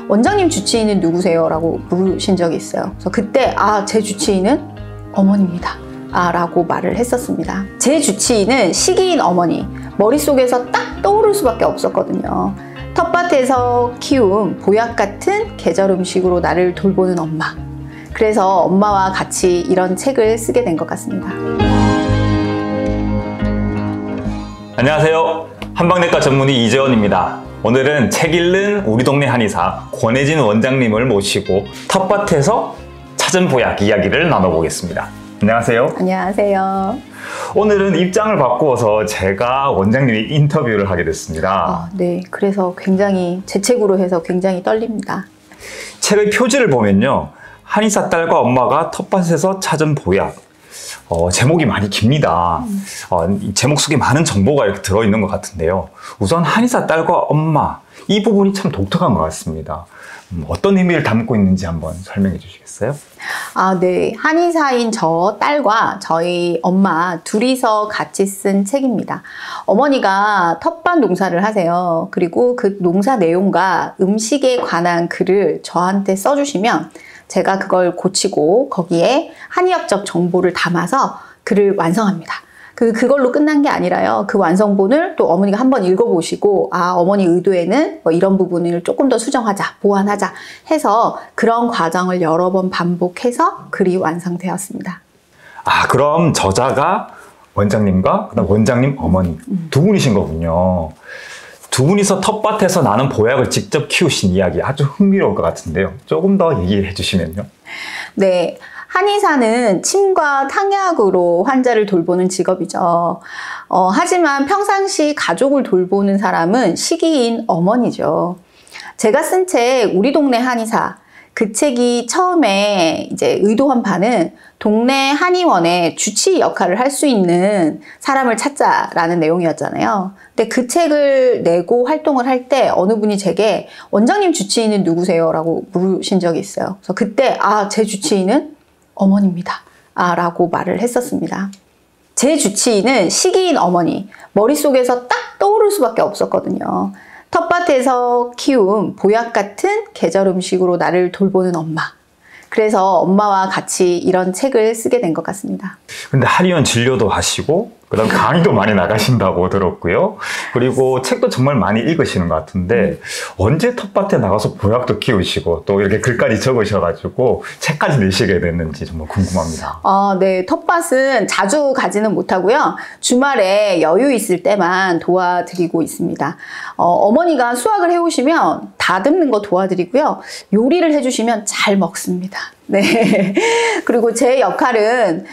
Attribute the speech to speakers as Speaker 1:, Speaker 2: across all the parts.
Speaker 1: 원장님 주치의는 누구세요? 라고 물으신 적이 있어요. 그래서 그때 제 주치의는 어머니입니다 라고 말을 했었습니다. 제 주치의는 시기인 어머니, 머릿속에서 딱 떠오를 수밖에 없었거든요. 텃밭에서 키운 보약 같은 계절 음식으로 나를 돌보는 엄마. 그래서 엄마와 같이 이런 책을 쓰게 된 것 같습니다.
Speaker 2: 안녕하세요. 한방내과 전문의 이재원입니다. 오늘은 책 읽는 우리 동네 한의사 권혜진 원장님을 모시고 텃밭에서 찾은 보약 이야기를 나눠보겠습니다. 안녕하세요.
Speaker 1: 안녕하세요.
Speaker 2: 오늘은 입장을 바꾸어서 제가 원장님이 인터뷰를 하게 됐습니다.
Speaker 1: 네, 그래서 굉장히 제 책으로 해서 굉장히 떨립니다.
Speaker 2: 책의 표지를 보면요, 한의사 딸과 엄마가 텃밭에서 찾은 보약. 제목이 많이 깁니다. 이 제목 속에 많은 정보가 이렇게 들어있는 것 같은데요. 우선 한의사 딸과 엄마, 이 부분이 참 독특한 것 같습니다. 어떤 의미를 담고 있는지 한번 설명해 주시겠어요?
Speaker 1: 네. 한의사인 저 딸과 저희 엄마 둘이서 같이 쓴 책입니다. 어머니가 텃밭 농사를 하세요. 그리고 그 농사 내용과 음식에 관한 글을 저한테 써주시면 제가 그걸 고치고 거기에 한의학적 정보를 담아서 글을 완성합니다. 그걸로 끝난 게 아니라요. 그 완성본을 또 어머니가 한번 읽어보시고 어머니 의도에는 이런 부분을 조금 더 수정하자, 보완하자 해서 그런 과정을 여러 번 반복해서 글이 완성되었습니다.
Speaker 2: 그럼 저자가 원장님과 그다음 원장님 어머니 두 분이신 거군요. 두 분이서 텃밭에서 나는 보약을 직접 키우신 이야기 아주 흥미로울 것 같은데요. 조금 더 얘기해 주시면요.
Speaker 1: 네. 한의사는 침과 탕약으로 환자를 돌보는 직업이죠. 하지만 평상시 가족을 돌보는 사람은 시기인 어머니죠. 제가 쓴 책 우리 동네 한의사, 그 책이 처음에 이제 의도한 바는 동네 한의원의 주치의 역할을 할 수 있는 사람을 찾자라는 내용이었잖아요. 근데 그 책을 내고 활동을 할 때 어느 분이 제게 원장님 주치의는 누구세요? 라고 물으신 적이 있어요. 그래서 그때 제 주치의는 어머니입니다 라고 말을 했었습니다. 제 주치의는 시기인 어머니, 머릿속에서 딱 떠오를 수밖에 없었거든요. 텃밭에서 키운 보약 같은 계절 음식으로 나를 돌보는 엄마. 그래서 엄마와 같이 이런 책을 쓰게 된 것 같습니다.
Speaker 2: 근데 한의원 진료도 하시고 그다음 강의도 많이 나가신다고 들었고요. 그리고 책도 정말 많이 읽으시는 것 같은데 언제 텃밭에 나가서 보약도 키우시고 또 이렇게 글까지 적으셔가지고 책까지 내시게 됐는지 정말 궁금합니다.
Speaker 1: 네. 텃밭은 자주 가지는 못하고요. 주말에 여유 있을 때만 도와드리고 있습니다. 어머니가 수확을 해오시면 다듬는 거 도와드리고요. 요리를 해주시면 잘 먹습니다. 네. 그리고 제 역할은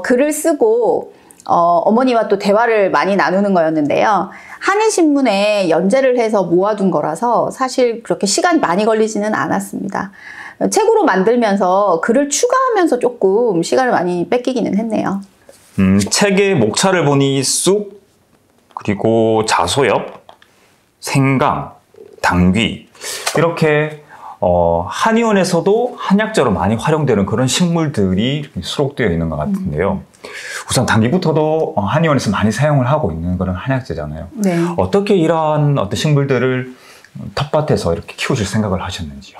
Speaker 1: 글을 쓰고 어머니와 또 대화를 많이 나누는 거였는데요. 한의신문에 연재를 해서 모아둔 거라서 사실 그렇게 시간이 많이 걸리지는 않았습니다. 책으로 만들면서 글을 추가하면서 조금 시간을 많이 뺏기기는 했네요.
Speaker 2: 책의 목차를 보니 쑥, 그리고 자소엽, 생강, 당귀 이렇게 한의원에서도 한약재로 많이 활용되는 그런 식물들이 수록되어 있는 것 같은데요. 우선 당귀부터도 한의원에서 많이 사용을 하고 있는 그런 한약재잖아요.
Speaker 1: 네.
Speaker 2: 어떻게 이러한 식물들을 탓밭에서 이렇게 키우실 생각을 하셨는지요?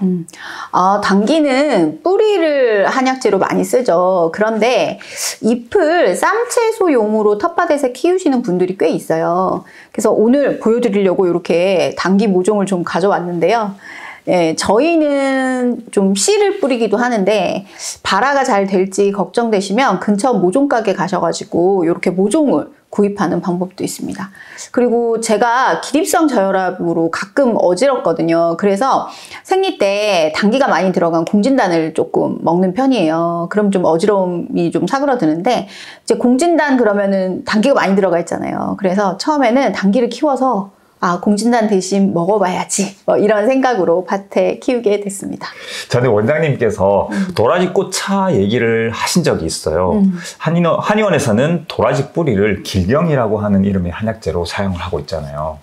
Speaker 1: 당귀는 뿌리를 한약재로 많이 쓰죠. 그런데 잎을 쌈채소용으로 텃밭에서 키우시는 분들이 꽤 있어요. 그래서 오늘 보여드리려고 이렇게 당귀 모종을 좀 가져왔는데요. 네, 저희는 좀 씨를 뿌리기도 하는데 발화가 잘 될지 걱정되시면 근처 모종가게 가셔가지고 이렇게 모종을 구입하는 방법도 있습니다. 그리고 제가 기립성 저혈압으로 가끔 어지럽거든요. 그래서 생리 때 당귀가 많이 들어간 공진단을 조금 먹는 편이에요. 그럼 좀 어지러움이 좀 사그러드는데 이제 공진단 그러면은 당귀가 많이 들어가 있잖아요. 그래서 처음에는 당귀를 키워서 공진단 대신 먹어봐야지 이런 생각으로 밭에 키우게 됐습니다.
Speaker 2: 전에 원장님께서 도라지꽃차 얘기를 하신 적이 있어요. 한의원에서는 도라지 뿌리를 길경이라고 하는 이름의 한약재로 사용을 하고 있잖아요.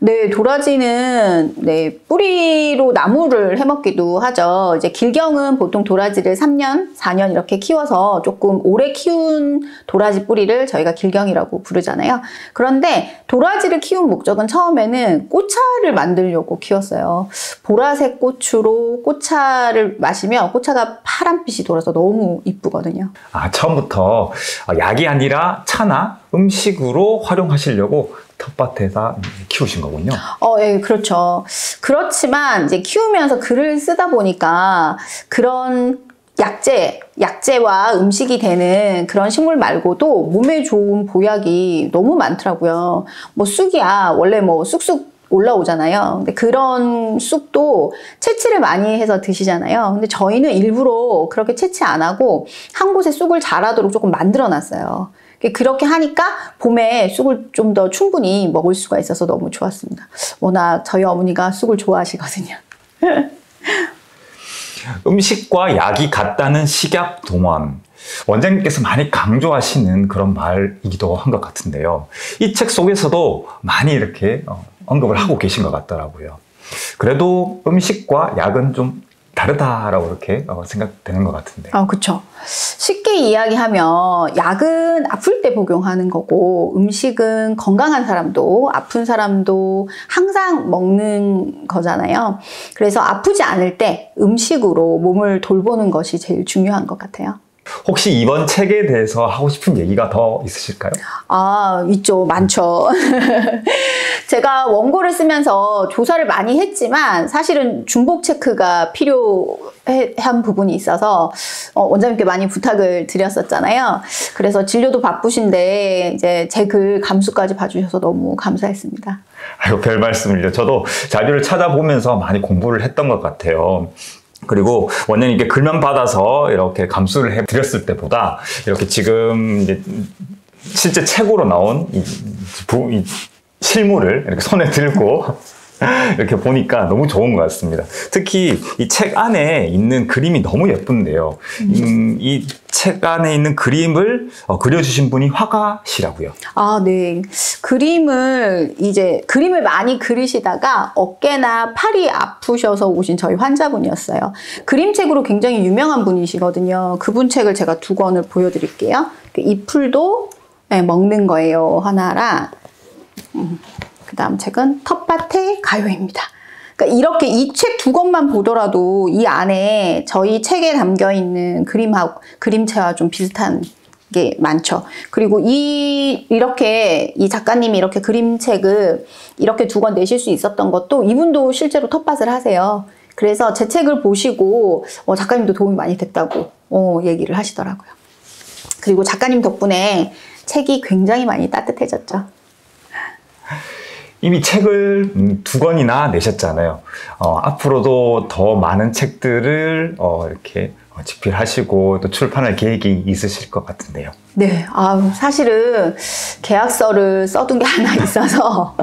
Speaker 1: 네, 도라지는 네, 뿌리로 나무를 해먹기도 하죠. 이제 길경은 보통 도라지를 3년, 4년 이렇게 키워서 조금 오래 키운 도라지 뿌리를 저희가 길경이라고 부르잖아요. 그런데 도라지를 키운 목적은 처음에는 꽃차를 만들려고 키웠어요. 보라색 고추로 꽃차를 마시면 꽃차가 파란빛이 돌아서 너무 이쁘거든요.
Speaker 2: 아, 처음부터 약이 아니라 차나 음식으로 활용하시려고 텃밭에다 키우신 거군요.
Speaker 1: 예, 그렇죠. 그렇지만 이제 키우면서 글을 쓰다 보니까 그런 약재와 음식이 되는 그런 식물 말고도 몸에 좋은 보약이 너무 많더라고요. 뭐 쑥이야, 원래 뭐 쑥쑥 올라오잖아요. 근데 그런 쑥도 채취를 많이 해서 드시잖아요. 근데 저희는 일부러 그렇게 채취 안 하고 한 곳에 쑥을 자라도록 조금 만들어 놨어요. 그렇게 하니까 봄에 쑥을 좀 더 충분히 먹을 수가 있어서 너무 좋았습니다. 워낙 저희 어머니가 쑥을 좋아하시거든요.
Speaker 2: 음식과 약이 같다는 식약 동원. 원장님께서 많이 강조하시는 그런 말이기도 한 것 같은데요. 이 책 속에서도 많이 이렇게 언급을 하고 계신 것 같더라고요. 그래도 음식과 약은 좀 다르다라고 이렇게 생각되는 것 같은데.
Speaker 1: 그쵸. 쉽게 이야기하면 약은 아플 때 복용하는 거고 음식은 건강한 사람도 아픈 사람도 항상 먹는 거잖아요. 그래서 아프지 않을 때 음식으로 몸을 돌보는 것이 제일 중요한 것 같아요.
Speaker 2: 혹시 이번 책에 대해서 하고 싶은 얘기가 더 있으실까요?
Speaker 1: 있죠. 많죠. 제가 원고를 쓰면서 조사를 많이 했지만 사실은 중복 체크가 필요한 부분이 있어서 원장님께 많이 부탁을 드렸었잖아요. 그래서 진료도 바쁘신데 이제 제 글 감수까지 봐주셔서 너무 감사했습니다.
Speaker 2: 아이고, 별 말씀을요. 저도 자료를 찾아보면서 많이 공부를 했던 것 같아요. 그리고 원장님께 글만 받아서 이렇게 감수를 해드렸을 때보다 이렇게 지금 이제 실제 책으로 나온 이 실물을 이렇게 손에 들고 이렇게 보니까 너무 좋은 것 같습니다. 특히 이 책 안에 있는 그림이 너무 예쁜데요. 이 책 안에 있는 그림을 그려주신 분이 화가시라고요.
Speaker 1: 네. 그림을 많이 그리시다가 어깨나 팔이 아프셔서 오신 저희 환자분이었어요. 그림책으로 굉장히 유명한 분이시거든요. 그분 책을 제가 2권을 보여드릴게요. 이 풀도 먹는 거예요. 하나랑 그 다음 책은 텃밭의 가요입니다. 그러니까 이렇게 이 책 2권만 보더라도 이 안에 저희 책에 담겨있는 그림체와 좀 비슷한 게 많죠. 그리고 이렇게 이 작가님이 이렇게 그림책을 이렇게 2권 내실 수 있었던 것도 이분도 실제로 텃밭을 하세요. 그래서 제 책을 보시고 작가님도 도움이 많이 됐다고 얘기를 하시더라고요. 그리고 작가님 덕분에 책이 굉장히 많이 따뜻해졌죠.
Speaker 2: 이미 책을 2권이나 내셨잖아요. 앞으로도 더 많은 책들을 이렇게 집필하시고 또 출판할 계획이 있으실 것 같은데요.
Speaker 1: 네, 사실은 계약서를 써둔 게 하나 있어서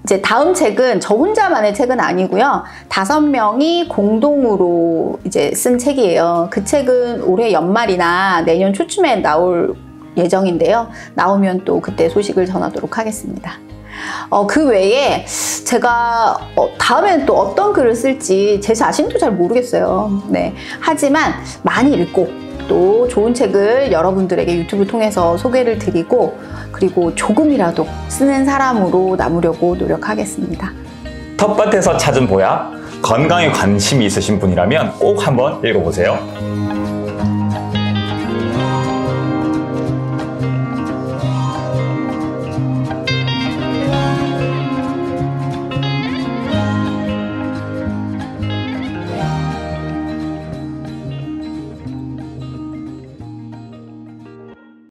Speaker 1: 이제 다음 책은 저 혼자만의 책은 아니고요. 5명이 공동으로 이제 쓴 책이에요. 그 책은 올해 연말이나 내년 초쯤에 나올 예정인데요. 나오면 또 그때 소식을 전하도록 하겠습니다. 그 외에 제가 다음에는 또 어떤 글을 쓸지 제 자신도 잘 모르겠어요. 네. 하지만 많이 읽고 또 좋은 책을 여러분들에게 유튜브 통해서 소개를 드리고 그리고 조금이라도 쓰는 사람으로 남으려고 노력하겠습니다.
Speaker 2: 텃밭에서 찾은 보약, 건강에 관심이 있으신 분이라면 꼭 한번 읽어보세요.